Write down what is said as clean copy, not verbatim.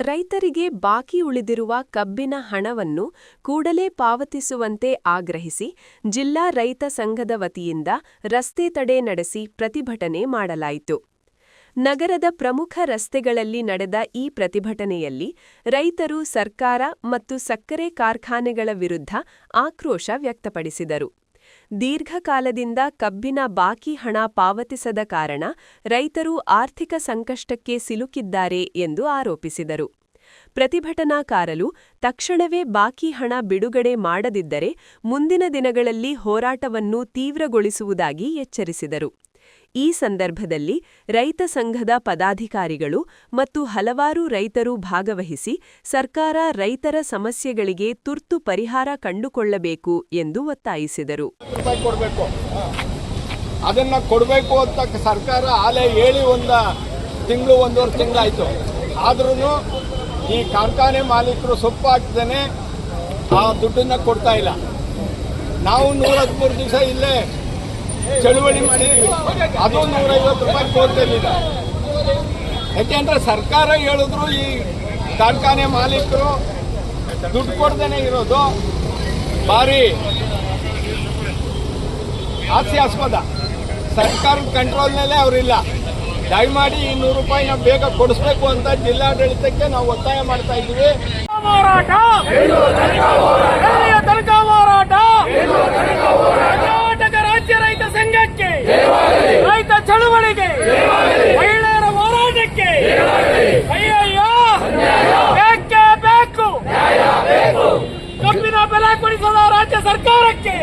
ರೈತರಿಗೆ ಬಾಕಿ ಉಳಿದಿರುವ ಕಬ್ಬಿನ ಹಣವನ್ನು ಕೂಡಲೇ ಪಾವತಿಸುವಂತೆ ಆಗ್ರಹಿಸಿ ಜಿಲ್ಲಾ ರೈತ ಸಂಘದ ವತಿಯಿಂದ ರಸ್ತೆ ತಡೆ ನಡೆಸಿ ಪ್ರತಿಭಟನೆ ಮಾಡಲಾಯಿತು. ನಗರದ ಪ್ರಮುಖ ರಸ್ತೆಗಳಲ್ಲಿ ನಡೆದ ಈ ಪ್ರತಿಭಟನೆಯಲ್ಲಿ ರೈತರು ಸರ್ಕಾರ ಮತ್ತು ಸಕ್ಕರೆ ಕಾರ್ಖಾನೆಗಳ ವಿರುದ್ಧ ಆಕ್ರೋಶ ವ್ಯಕ್ತಪಡಿಸಿದರು. ದೀರ್ಘಕಾಲದಿಂದ ಕಬ್ಬಿನ ಬಾಕಿ ಹಣ ಪಾವತಿಸದ ಕಾರಣ ರೈತರು ಆರ್ಥಿಕ ಸಂಕಷ್ಟಕ್ಕೆ ಸಿಲುಕಿದ್ದಾರೆ ಎಂದು ಆರೋಪಿಸಿದರು. ಪ್ರತಿಭಟನಾಕಾರರು ತಕ್ಷಣವೇ ಬಾಕಿ ಹಣ ಬಿಡುಗಡೆ ಮಾಡದಿದ್ದರೆ ಮುಂದಿನ ದಿನಗಳಲ್ಲಿ ಹೋರಾಟವನ್ನು ತೀವ್ರಗೊಳಿಸುವುದಾಗಿ ಎಚ್ಚರಿಸಿದರು. ಈ ಸಂದರ್ಭದಲ್ಲಿ ರೈತ ಸಂಘದ ಪದಾಧಿಕಾರಿಗಳು ಮತ್ತು ಹಲವಾರು ರೈತರು ಭಾಗವಹಿಸಿ ಸರ್ಕಾರ ರೈತರ ಸಮಸ್ಯೆಗಳಿಗೆ ತುರ್ತು ಪರಿಹಾರ ಕಂಡುಕೊಳ್ಳಬೇಕು ಎಂದು ಒತ್ತಾಯಿಸಿದರು. ಅದನ್ನ ಕೊಡಬೇಕು ಅಂತ ಸರ್ಕಾರ ಆಲೇ ಹೇಳಿ ಒಂದೂವರೆ ತಿಂಗಳಾಯಿತು. ಆದ್ರೂ ಈ ಕಾರ್ಖಾನೆ ಮಾಲೀಕರು ಸೊಪ್ಪು ಹಾಕ್ದೇನೆ ಆ ದುಡ್ಡನ್ನ ಕೊಡ್ತಾ ಇಲ್ಲ. ನಾವು 113 ದಿವಸ ಇಲ್ಲೇ ಚಳುವಳಿ ಮಾಡಿದ್ವಿ, ಅದು 150 ರೂಪಾಯಿ ಕೊಡ್ತಿರ್ಲಿಲ್ಲ. ಯಾಕೆಂದ್ರೆ ಸರ್ಕಾರ ಹೇಳಿದ್ರು ಈ ಕಾರ್ಖಾನೆ ಮಾಲೀಕರು ದುಡ್ಡು ಕೊಡ್ದೇನೆ ಇರೋದು ಭಾರಿ ಹಾಸ್ಯಾಸ್ಪದ. ಸರ್ಕಾರದ ಕಂಟ್ರೋಲ್ನಲ್ಲೇ ಅವರಿಲ್ಲ. ದಯಮಾಡಿ ಈ 100 ರೂಪಾಯಿನ ಬೇಗ ಕೊಡಿಸ್ಬೇಕು ಅಂತ ಜಿಲ್ಲಾಡಳಿತಕ್ಕೆ ನಾವು ಒತ್ತಾಯ ಮಾಡ್ತಾ ಇದ್ದೀವಿ. ಕರ್ನಾಟಕ ರಾಜ್ಯ ರೈತ ಸಂಘಕ್ಕೆ, ರೈತ ಚಳುವಳಿಗೆ, ಮಹಿಳೆಯರ ಹೋರಾಟಕ್ಕೆ ಅಯ್ಯಯ್ಯೋ ಬೇಕೇ ಬೇಕು. ಕಬ್ಬಿನ ಬೆಲೆ ಕೊಡಿಸದ ರಾಜ್ಯ ಸರ್ಕಾರಕ್ಕೆ